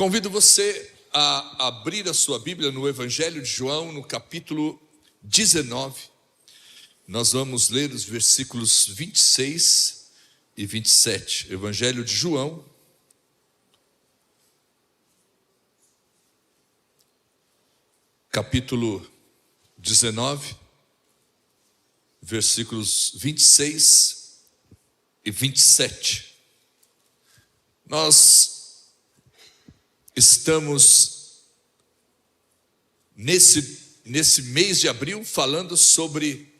Convido você a abrir a sua Bíblia no Evangelho de João, no capítulo 19. Nós vamos ler os versículos 26 e 27. Evangelho de João, capítulo 19, versículos 26 e 27. Nós estamos nesse mês de abril falando sobre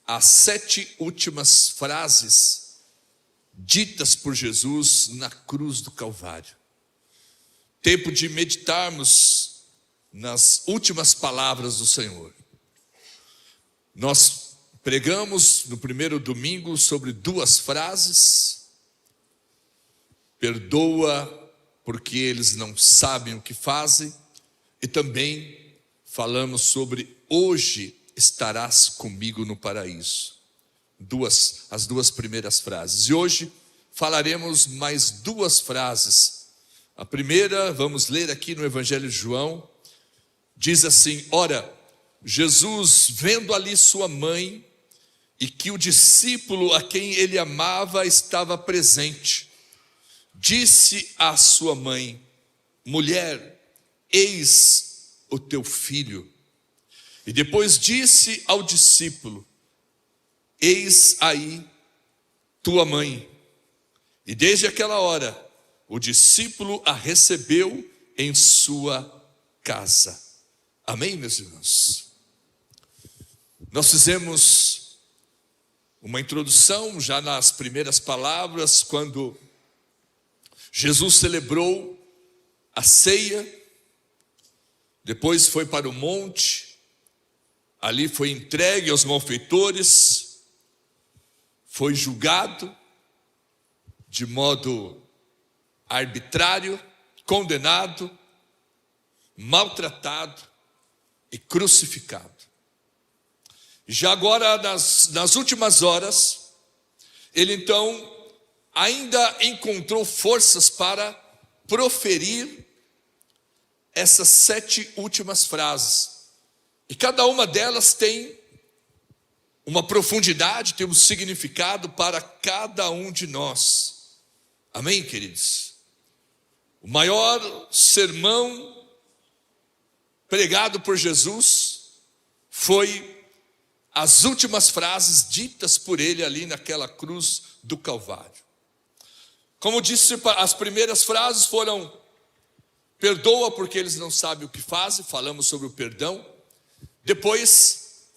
as 7 últimas frases ditas por Jesus na cruz do Calvário. Tempo de meditarmos nas últimas palavras do Senhor. Nós pregamos no primeiro domingo sobre 2 frases: perdoa porque eles não sabem o que fazem, e também falamos sobre hoje estarás comigo no paraíso. As 2 primeiras frases. E hoje falaremos mais 2 frases. A primeira, vamos ler aqui no Evangelho de João, diz assim: ora, Jesus, vendo ali sua mãe, e que o discípulo a quem ele amava estava presente, disse à sua mãe: mulher, eis o teu filho. E depois disse ao discípulo: eis aí tua mãe. E desde aquela hora, o discípulo a recebeu em sua casa. Amém, meus irmãos? Nós fizemos uma introdução já nas primeiras palavras, quando Jesus celebrou a ceia, depois foi para o monte, ali foi entregue aos malfeitores, foi julgado de modo arbitrário, condenado, maltratado e crucificado. Já agora, nas últimas horas, ele então ainda encontrou forças para proferir essas 7 últimas frases. E cada uma delas tem uma profundidade, tem um significado para cada um de nós. Amém, queridos? O maior sermão pregado por Jesus foi as últimas frases ditas por ele ali naquela cruz do Calvário. Como disse, as primeiras frases foram: perdoa porque eles não sabem o que fazem, falamos sobre o perdão. Depois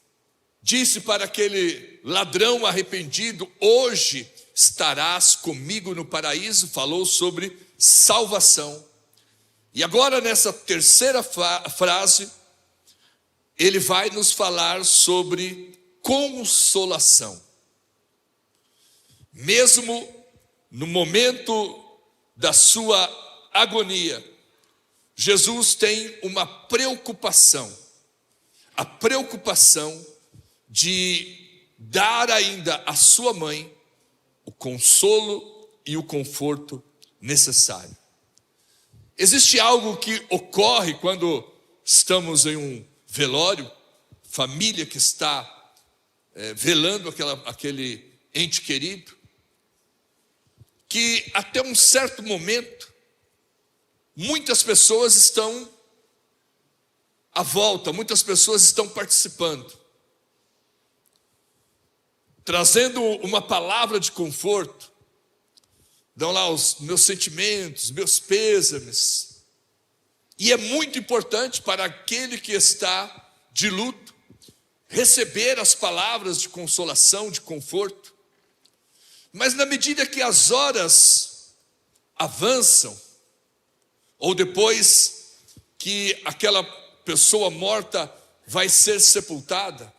disse para aquele ladrão arrependido: hoje estarás comigo no paraíso, falou sobre salvação. E agora, nessa terceira frase, ele vai nos falar sobre consolação. Mesmo no momento da sua agonia, Jesus tem uma preocupação, a preocupação de dar ainda à sua mãe o consolo e o conforto necessário. Existe algo que ocorre quando estamos em um velório, família que está velando aquele ente querido, que até um certo momento, muitas pessoas estão à volta, muitas pessoas estão participando, trazendo uma palavra de conforto, dão lá os meus sentimentos, meus pêsames. E é muito importante para aquele que está de luto receber as palavras de consolação, de conforto. Mas na medida que as horas avançam, ou depois que aquela pessoa morta vai ser sepultada,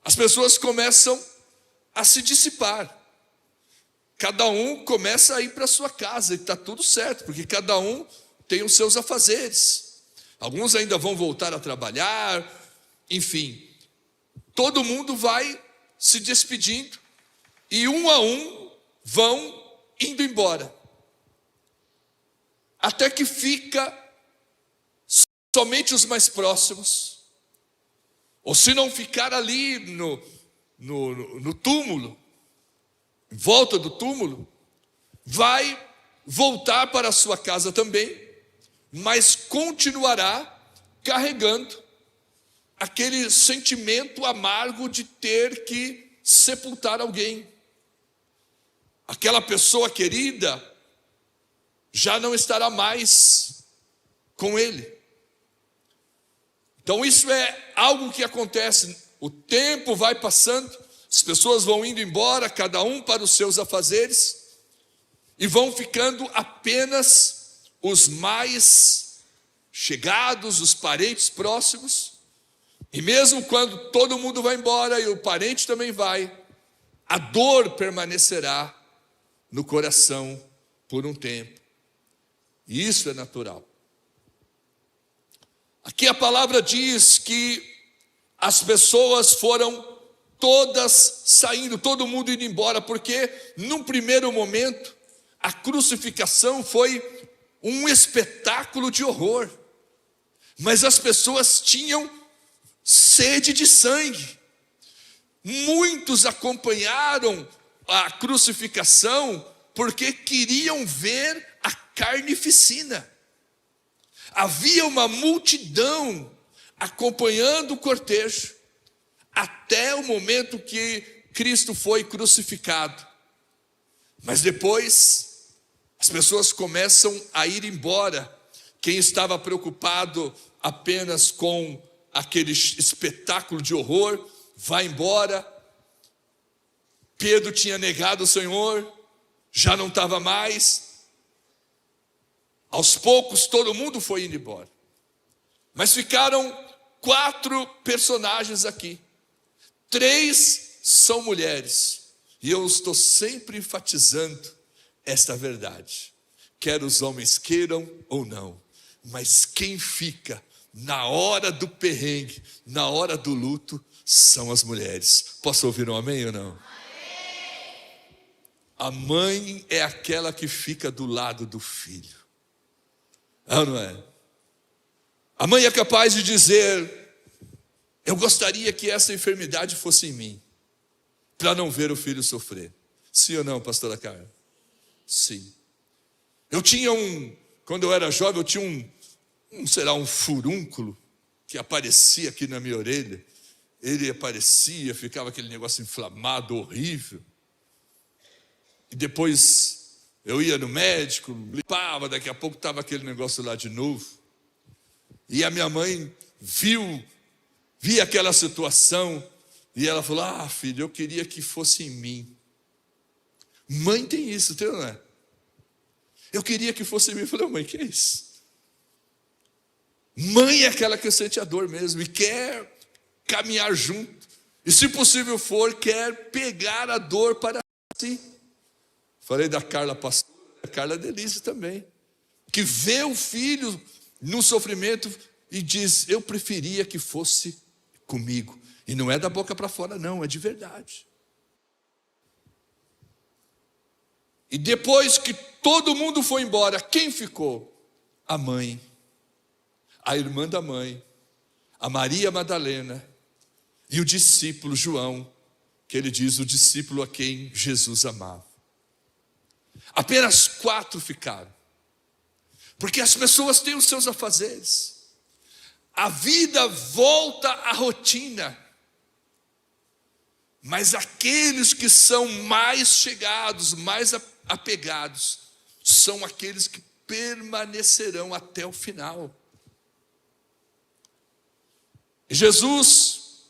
as pessoas começam a se dissipar. Cada um começa a ir para sua casa e está tudo certo, porque cada um tem os seus afazeres. Alguns ainda vão voltar a trabalhar, enfim. Todo mundo vai se despedindo e um a um vão indo embora. até que fica somente os mais próximos, ou se não ficar ali no túmulo, em volta do túmulo, vai voltar para a sua casa também, mas continuará carregando aquele sentimento amargo de ter que sepultar alguém. Aquela pessoa querida já não estará mais com ele. Então isso é algo que acontece, o tempo vai passando, as pessoas vão indo embora, cada um para os seus afazeres, e vão ficando apenas os mais chegados, os parentes próximos. E mesmo quando todo mundo vai embora e o parente também vai, a dor permanecerá no coração por um tempo. E isso é natural. Aqui a palavra diz que as pessoas foram todas saindo, todo mundo indo embora, porque num primeiro momento a crucificação foi um espetáculo de horror. Mas as pessoas tinham sede de sangue. Muitos acompanharam a crucificação porque queriam ver a carnificina. Havia uma multidão acompanhando o cortejo até o momento que Cristo foi crucificado. Mas depois as pessoas começam a ir embora. Quem estava preocupado apenas com aquele espetáculo de horror vai embora. Pedro tinha negado o Senhor, já não estava mais. Aos poucos todo mundo foi indo embora. Mas ficaram 4 personagens aqui. 3 são mulheres. E eu estou sempre enfatizando esta verdade. Quer os homens queiram ou não. Mas quem fica na hora do perrengue, na hora do luto, são as mulheres. Posso ouvir um amém ou não? Amém. A mãe é aquela que fica do lado do filho. Não é? A mãe é capaz de dizer: eu gostaria que essa enfermidade fosse em mim, para não ver o filho sofrer. Sim ou não, pastora Carla? Sim. Eu tinha quando eu era jovem, eu tinha um furúnculo que aparecia aqui na minha orelha. Ele aparecia, ficava aquele negócio inflamado, horrível. E depois eu ia no médico, limpava, daqui a pouco estava aquele negócio lá de novo. E a minha mãe via aquela situação, e ela falou: filho, eu queria que fosse em mim. Mãe tem isso, não é? Eu queria que fosse em mim. Eu falei: mãe, que é isso? Mãe é aquela que sente a dor mesmo, e quer caminhar junto. E se possível for, quer pegar a dor para si. Falei da Carla pastora, da Carla Delícia também, que vê o filho no sofrimento e diz: eu preferia que fosse comigo. E não é da boca para fora não, é de verdade. E depois que todo mundo foi embora, quem ficou? A mãe, a irmã da mãe, a Maria Madalena e o discípulo João, que ele diz o discípulo a quem Jesus amava. Apenas 4 ficaram, porque as pessoas têm os seus afazeres, a vida volta à rotina, mas aqueles que são mais chegados, mais apegados, são aqueles que permanecerão até o final. Jesus,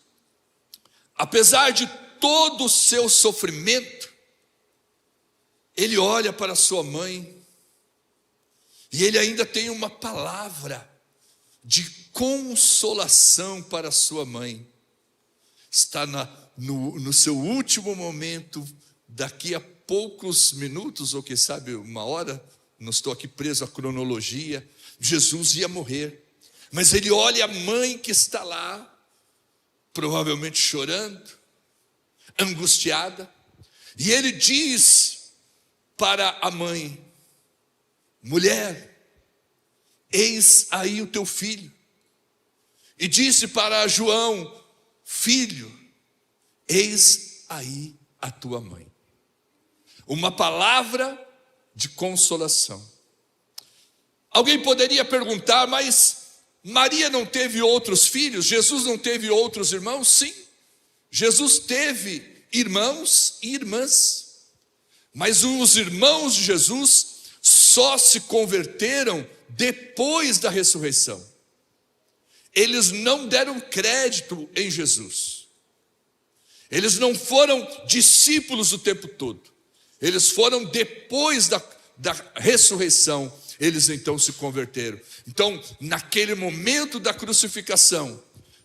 apesar de todo o seu sofrimento, ele olha para sua mãe e ele ainda tem uma palavra de consolação para sua mãe. Está no seu último momento, daqui a poucos minutos, ou quem sabe uma hora, não estou aqui preso à cronologia, Jesus ia morrer. Mas ele olha a mãe que está lá, provavelmente chorando, angustiada, e ele diz para a mãe: mulher, eis aí o teu filho. E disse para João: filho, eis aí a tua mãe. Uma palavra de consolação. Alguém poderia perguntar: mas Maria não teve outros filhos? Jesus não teve outros irmãos? Sim, Jesus teve irmãos e irmãs, mas os irmãos de Jesus só se converteram depois da ressurreição. Eles não deram crédito em Jesus. Eles não foram discípulos o tempo todo. Eles foram depois da ressurreição. Eles então se converteram. Então, naquele momento da crucificação,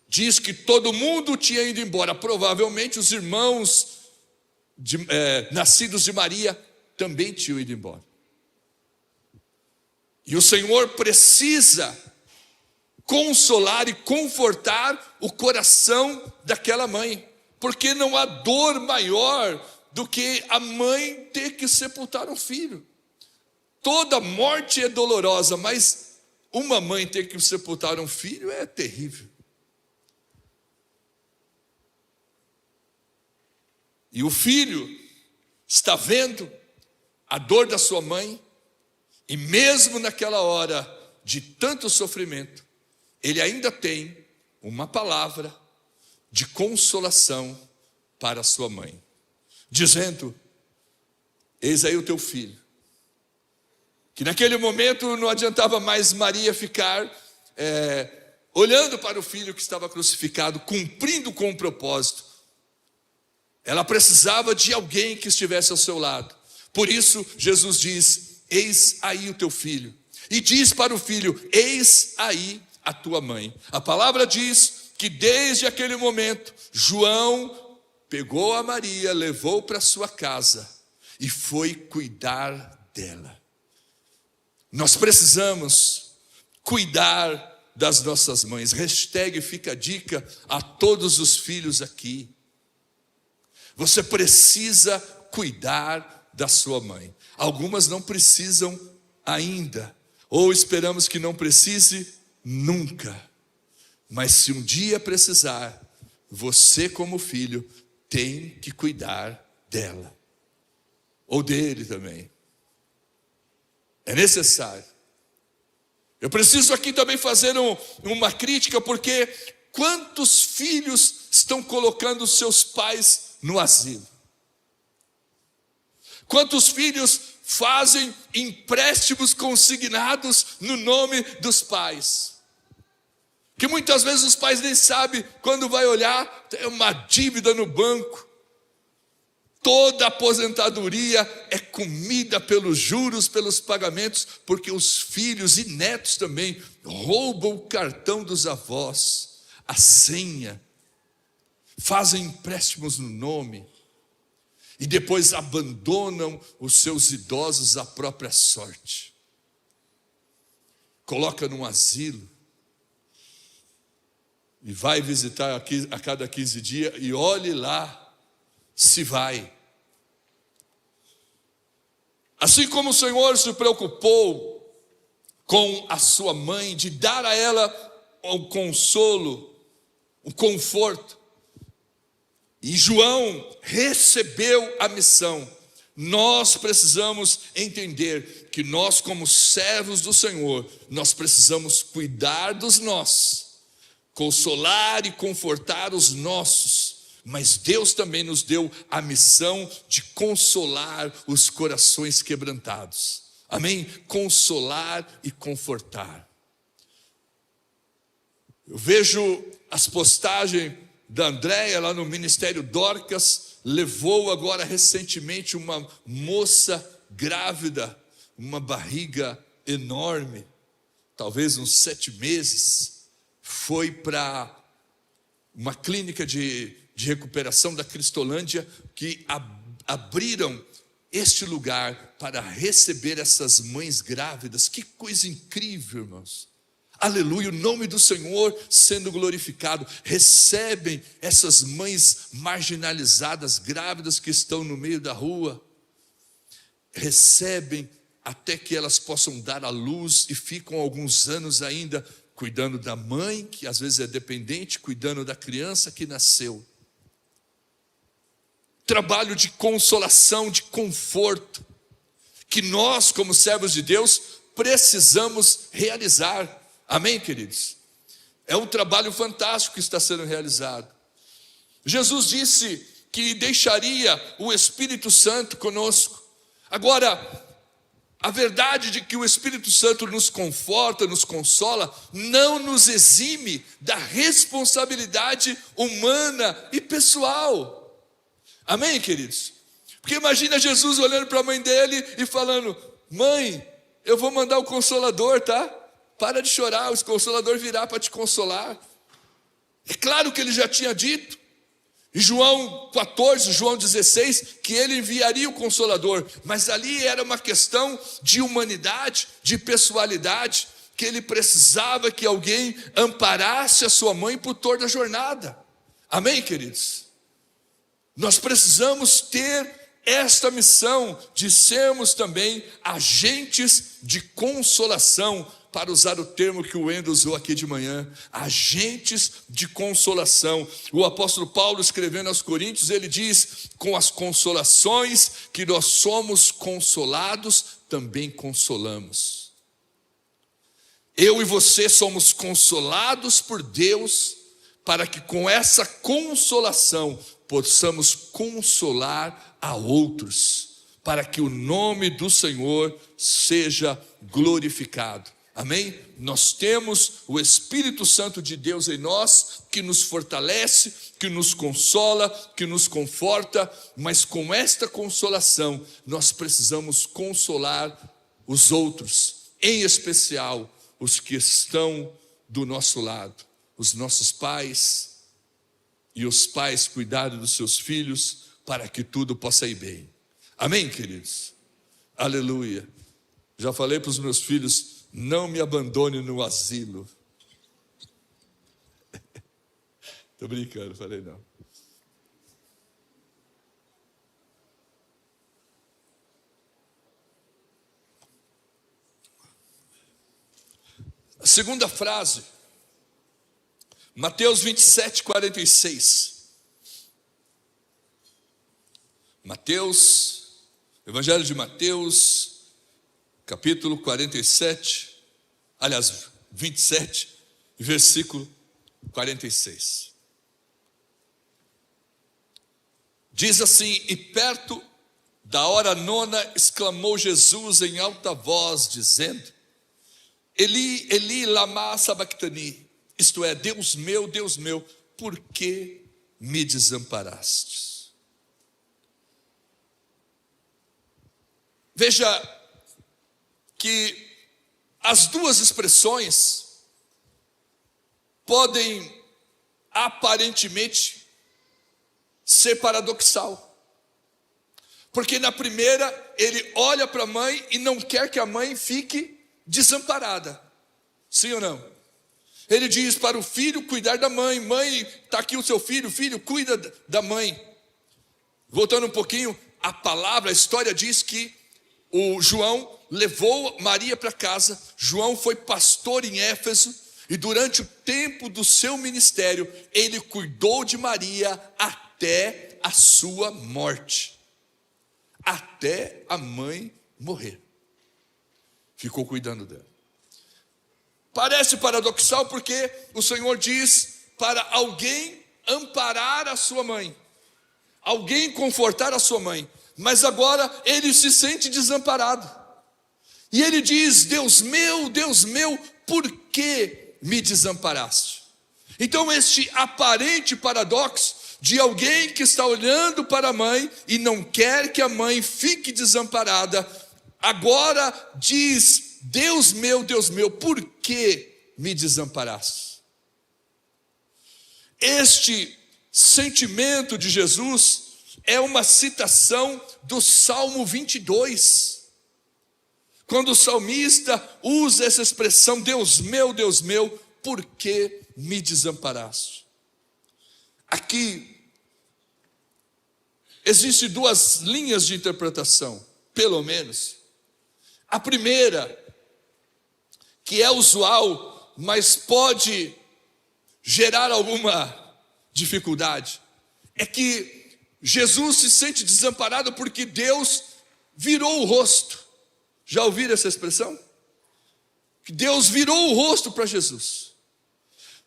diz que todo mundo tinha ido embora. Provavelmente os irmãos nascidos de Maria também tinham ido embora. E o Senhor precisa consolar e confortar o coração daquela mãe, porque não há dor maior do que a mãe ter que sepultar um filho. Toda morte é dolorosa, mas uma mãe ter que sepultar um filho é terrível. E o filho está vendo a dor da sua mãe, e mesmo naquela hora de tanto sofrimento, ele ainda tem uma palavra de consolação para sua mãe, dizendo: eis aí o teu filho. Que naquele momento não adiantava mais Maria ficar olhando para o filho que estava crucificado, cumprindo com o propósito. Ela precisava de alguém que estivesse ao seu lado. Por isso Jesus diz: eis aí o teu filho. E diz para o filho: eis aí a tua mãe. A palavra diz que desde aquele momento João pegou a Maria, levou para sua casa e foi cuidar dela. Nós precisamos cuidar das nossas mães. Hashtag fica a dica a todos os filhos aqui. Você precisa cuidar da sua mãe. Algumas não precisam ainda, ou esperamos que não precise nunca. Mas se um dia precisar, você como filho tem que cuidar dela, ou dele também. É necessário. Eu preciso aqui também fazer uma crítica, porque quantos filhos estão colocando seus pais no asilo? Quantos filhos fazem empréstimos consignados no nome dos pais? Que muitas vezes os pais nem sabem, quando vai olhar, tem uma dívida no banco. Toda aposentadoria é comida pelos juros, pelos pagamentos, porque os filhos e netos também roubam o cartão dos avós, a senha, fazem empréstimos no nome e depois abandonam os seus idosos à própria sorte. Coloca num asilo e vai visitar aqui a cada 15 dias e olhe lá se vai. Assim como o Senhor se preocupou com a sua mãe, de dar a ela o consolo, o conforto, e João recebeu a missão, nós precisamos entender que nós, como servos do Senhor, nós precisamos cuidar dos nossos, consolar e confortar os nossos. Mas Deus também nos deu a missão de consolar os corações quebrantados. Amém? Consolar e confortar. Eu vejo as postagens da Andréia lá no Ministério Dorcas. Levou agora recentemente uma moça grávida, uma barriga enorme, talvez uns 7 meses. Foi para uma clínica de recuperação da Cristolândia, que abriram este lugar para receber essas mães grávidas. Que coisa incrível, irmãos. Aleluia, o nome do Senhor sendo glorificado. Recebem essas mães marginalizadas, grávidas, que estão no meio da rua. Recebem até que elas possam dar à luz e ficam alguns anos ainda cuidando da mãe, que às vezes é dependente, cuidando da criança que nasceu. Trabalho de consolação, de conforto, que nós, como servos de Deus, precisamos realizar. Amém, queridos? É um trabalho fantástico que está sendo realizado. Jesus disse que deixaria o Espírito Santo conosco. Agora, a verdade de que o Espírito Santo nos conforta, nos consola, não nos exime da responsabilidade humana e pessoal. Amém, queridos? Porque imagina Jesus olhando para a mãe dele e falando: mãe, eu vou mandar o Consolador, tá? Para de chorar, o Consolador virá para te consolar. É claro que ele já tinha dito, em João 14, João 16, que ele enviaria o Consolador, mas ali era uma questão de humanidade, de pessoalidade, que ele precisava que alguém amparasse a sua mãe por toda a jornada. Amém, queridos? Nós precisamos ter esta missão de sermos também agentes de consolação, para usar o termo que o Wendel usou aqui de manhã, agentes de consolação. O apóstolo Paulo, escrevendo aos Coríntios, ele diz: com as consolações que nós somos consolados, também consolamos. Eu e você somos consolados por Deus, para que com essa consolação possamos consolar a outros, para que o nome do Senhor seja glorificado. Amém? Nós temos o Espírito Santo de Deus em nós, que nos fortalece, que nos consola, que nos conforta, mas com esta consolação, nós precisamos consolar os outros, em especial os que estão do nosso lado, os nossos pais, e os pais cuidarem dos seus filhos, para que tudo possa ir bem. Amém, queridos? Aleluia. Já falei para os meus filhos: não me abandone no asilo. Estou brincando, falei não. A segunda frase, Mateus 27, 46. Evangelho de Mateus, capítulo 47, aliás, 27, versículo 46. Diz assim: e perto da hora nona, exclamou Jesus em alta voz, dizendo: Eli, Eli, lama sabachthani, isto é, Deus meu, por que me desamparastes? Veja que as duas expressões podem aparentemente ser paradoxal, porque na primeira ele olha para a mãe e não quer que a mãe fique desamparada, sim ou não? Ele diz para o filho cuidar da mãe: mãe, está aqui o seu filho, filho, cuida da mãe. Voltando um pouquinho, a história diz que o João levou Maria para casa. João foi pastor em Éfeso, e durante o tempo do seu ministério, ele cuidou de Maria até a sua morte, até a mãe morrer, ficou cuidando dela. Parece paradoxal, porque o Senhor diz para alguém amparar a sua mãe, alguém confortar a sua mãe, mas agora ele se sente desamparado, e ele diz: Deus meu, por que me desamparaste? Então este aparente paradoxo de alguém que está olhando para a mãe e não quer que a mãe fique desamparada, agora diz: Deus meu, por que me desamparaste? Este sentimento de Jesus é uma citação do Salmo 22, quando o salmista usa essa expressão: Deus meu, por que me desamparaste? Aqui existem duas linhas de interpretação, pelo menos. A primeira, que é usual, mas pode gerar alguma dificuldade, é que Jesus se sente desamparado porque Deus virou o rosto. Já ouviram essa expressão? Que Deus virou o rosto para Jesus.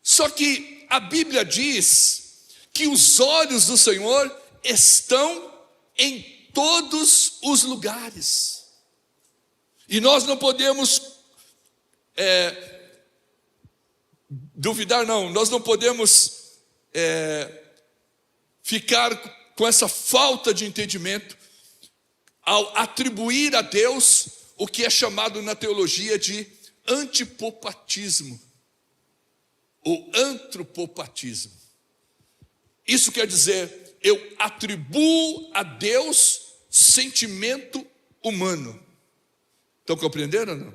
Só que a Bíblia diz que os olhos do Senhor estão em todos os lugares. E nós não podemos duvidar, não. Nós não podemos ficar com essa falta de entendimento ao atribuir a Deus o que é chamado na teologia de antipopatismo ou antropopatismo. Isso quer dizer, eu atribuo a Deus sentimento humano. Estão compreendendo ou não?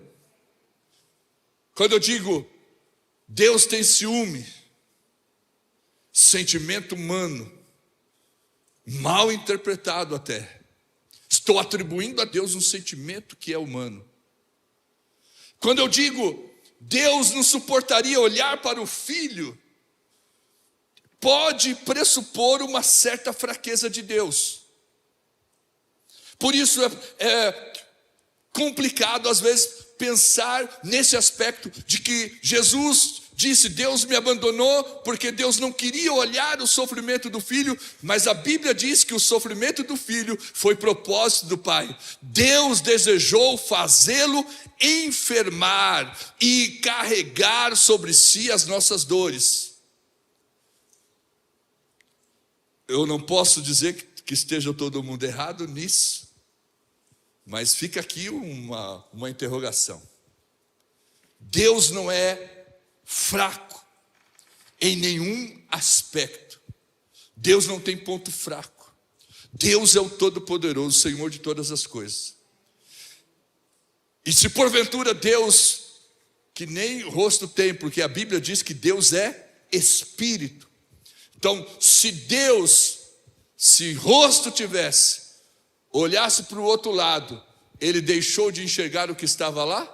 Quando eu digo Deus tem ciúme, sentimento humano, mal interpretado até, estou atribuindo a Deus um sentimento que é humano. Quando eu digo Deus não suportaria olhar para o filho, pode pressupor uma certa fraqueza de Deus. Por isso é complicado às vezes pensar nesse aspecto de que Jesus disse, Deus me abandonou porque Deus não queria olhar o sofrimento do filho, mas a Bíblia diz que o sofrimento do filho foi propósito do Pai. Deus desejou fazê-lo enfermar e carregar sobre si as nossas dores. Eu não posso dizer que esteja todo mundo errado nisso, mas fica aqui uma interrogação. Deus não é fraco em nenhum aspecto. Deus não tem ponto fraco. Deus é o Todo-Poderoso, Senhor de todas as coisas. E se porventura Deus, que nem rosto tem, porque a Bíblia diz que Deus é Espírito. Então, se Deus, se rosto tivesse, olhasse para o outro lado, ele deixou de enxergar o que estava lá?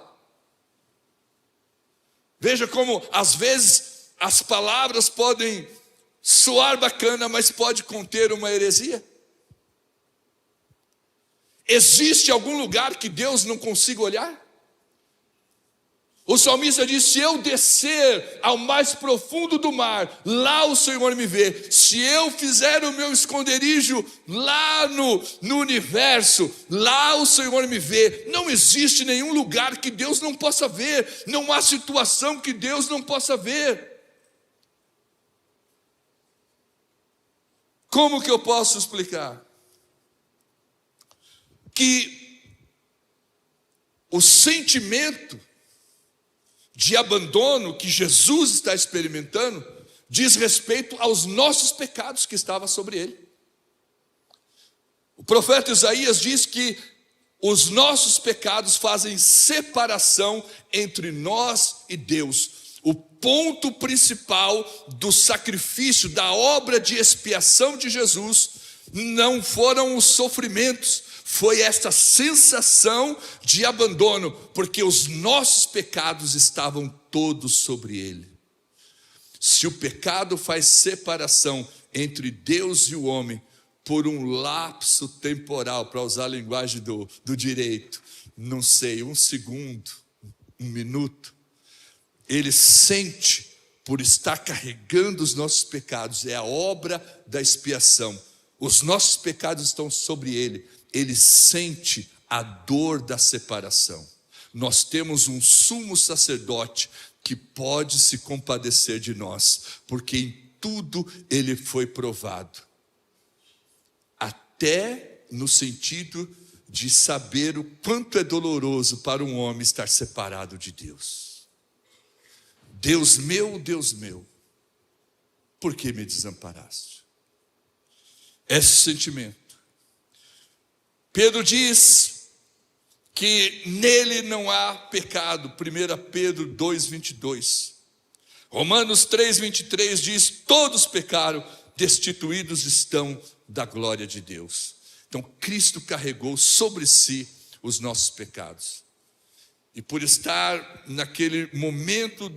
Veja como às vezes as palavras podem soar bacana, mas pode conter uma heresia. Existe algum lugar que Deus não consiga olhar? O salmista diz, se eu descer ao mais profundo do mar, lá o Senhor me vê. Se eu fizer o meu esconderijo lá no universo, lá o Senhor me vê. Não existe nenhum lugar que Deus não possa ver. Não há situação que Deus não possa ver. Como que eu posso explicar? Que o sentimento de abandono que Jesus está experimentando diz respeito aos nossos pecados que estavam sobre ele. O profeta Isaías diz que os nossos pecados fazem separação entre nós e Deus. O ponto principal do sacrifício, da obra de expiação de Jesus, não foram os sofrimentos, foi esta sensação de abandono, porque os nossos pecados estavam todos sobre ele. Se o pecado faz separação entre Deus e o homem, por um lapso temporal, para usar a linguagem do direito, não sei, 1 segundo, 1 minuto, ele sente por estar carregando os nossos pecados, é a obra da expiação, os nossos pecados estão sobre ele, ele sente a dor da separação. Nós temos um sumo sacerdote que pode se compadecer de nós, porque em tudo ele foi provado, até no sentido de saber o quanto é doloroso para um homem estar separado de Deus. Deus meu, por que me desamparaste? Esse sentimento. Pedro diz que nele não há pecado, 1 Pedro 2,22. Romanos 3,23 diz, todos pecaram, destituídos estão da glória de Deus. Então Cristo carregou sobre si os nossos pecados. E por estar naquele momento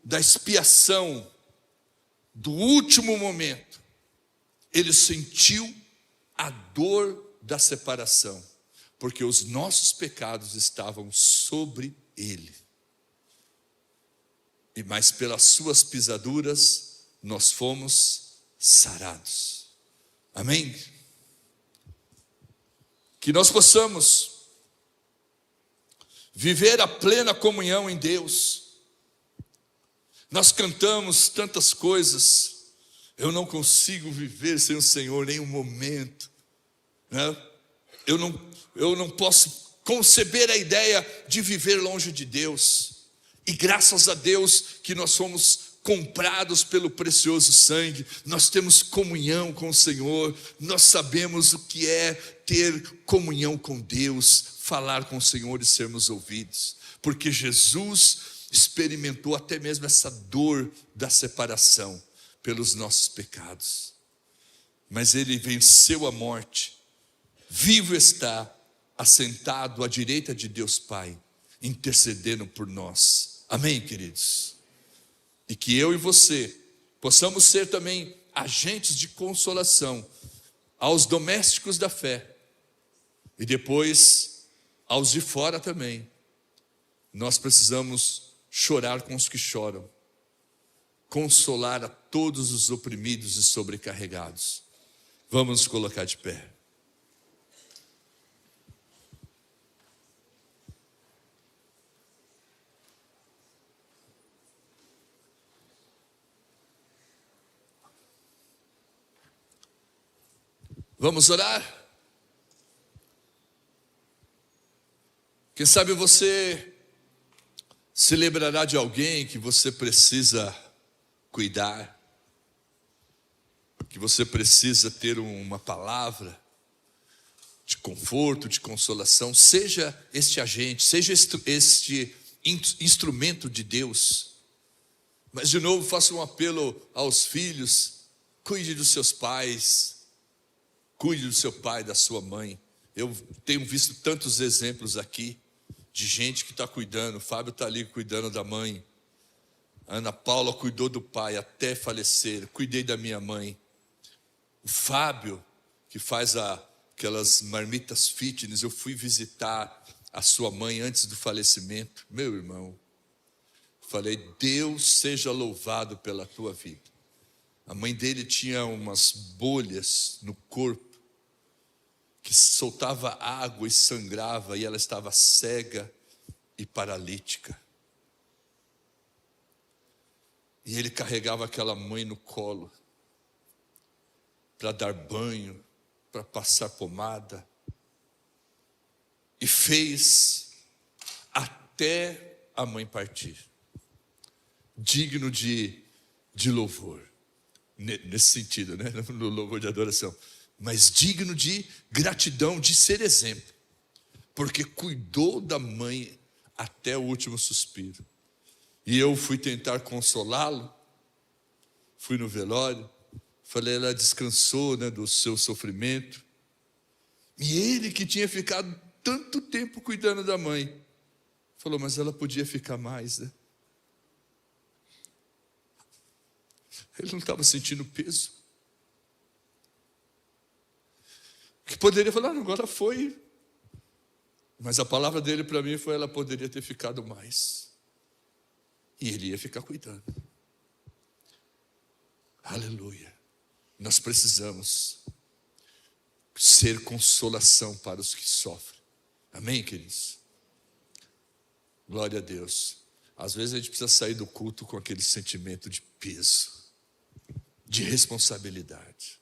da expiação, do último momento, ele sentiu a dor da separação, porque os nossos pecados estavam sobre ele. Mas pelas suas pisaduras nós fomos sarados. Amém? Que nós possamos viver a plena comunhão em Deus. Nós cantamos tantas coisas. Eu não consigo viver sem o Senhor nem um momento, né? Eu não posso conceber a ideia de viver longe de Deus. E graças a Deus que nós fomos comprados pelo precioso sangue, nós temos comunhão com o Senhor, nós sabemos o que é ter comunhão com Deus, falar com o Senhor e sermos ouvidos, porque Jesus experimentou até mesmo essa dor da separação pelos nossos pecados, mas ele venceu a morte, vivo está, assentado à direita de Deus Pai, intercedendo por nós. Amém, queridos? E que eu e você possamos ser também agentes de consolação aos domésticos da fé e depois aos de fora também. Nós precisamos chorar com os que choram, consolar a todos os oprimidos e sobrecarregados. Vamos nos colocar de pé. Vamos orar? Quem sabe você se lembrará de alguém que você precisa cuidar, que você precisa ter uma palavra de conforto, de consolação. Seja este agente, seja este instrumento de Deus. Mas de novo faço um apelo aos filhos: cuide dos seus pais. Cuide do seu pai, da sua mãe. Eu tenho visto tantos exemplos aqui de gente que está cuidando. O Fábio está ali cuidando da mãe. A Ana Paula cuidou do pai até falecer. Cuidei da minha mãe. O Fábio, que faz aquelas marmitas fitness, eu fui visitar a sua mãe antes do falecimento. Meu irmão, falei: Deus seja louvado pela tua vida. A mãe dele tinha umas bolhas no corpo que soltava água e sangrava, e ela estava cega e paralítica. E ele carregava aquela mãe no colo para dar banho, para passar pomada, e fez até a mãe partir. Digno de louvor. Nesse sentido, né? No louvor de adoração, mas digno de gratidão, de ser exemplo, porque cuidou da mãe até o último suspiro. E eu fui tentar consolá-lo, fui no velório, falei: ela descansou, né, do seu sofrimento. E ele, que tinha ficado tanto tempo cuidando da mãe, falou: mas ela podia ficar mais, né? Ele não estava sentindo peso. Que poderia falar: não, agora foi. Mas a palavra dele para mim foi: ela poderia ter ficado mais. E ele ia ficar cuidando. Aleluia. Nós precisamos ser consolação para os que sofrem. Amém, queridos? Glória a Deus. Às vezes a gente precisa sair do culto com aquele sentimento de peso, de responsabilidade.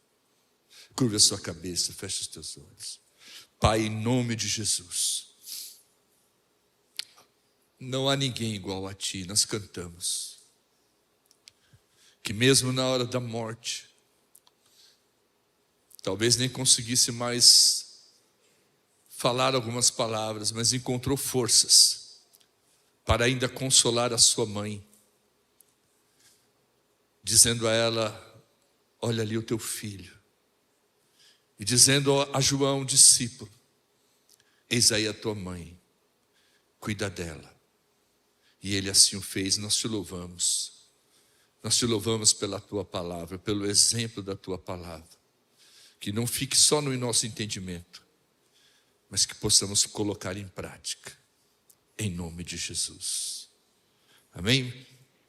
Curva a sua cabeça, feche os teus olhos. Pai, em nome de Jesus, não há ninguém igual a Ti. Nós cantamos que mesmo na hora da morte, talvez nem conseguisse mais falar algumas palavras, mas encontrou forças para ainda consolar a sua mãe, dizendo a ela: olha ali o teu filho. E dizendo a João, discípulo: eis aí a tua mãe, cuida dela. E Ele assim o fez. Nós te louvamos. Nós te louvamos pela tua palavra, pelo exemplo da tua palavra. Que não fique só no nosso entendimento, mas que possamos colocar em prática. Em nome de Jesus. Amém?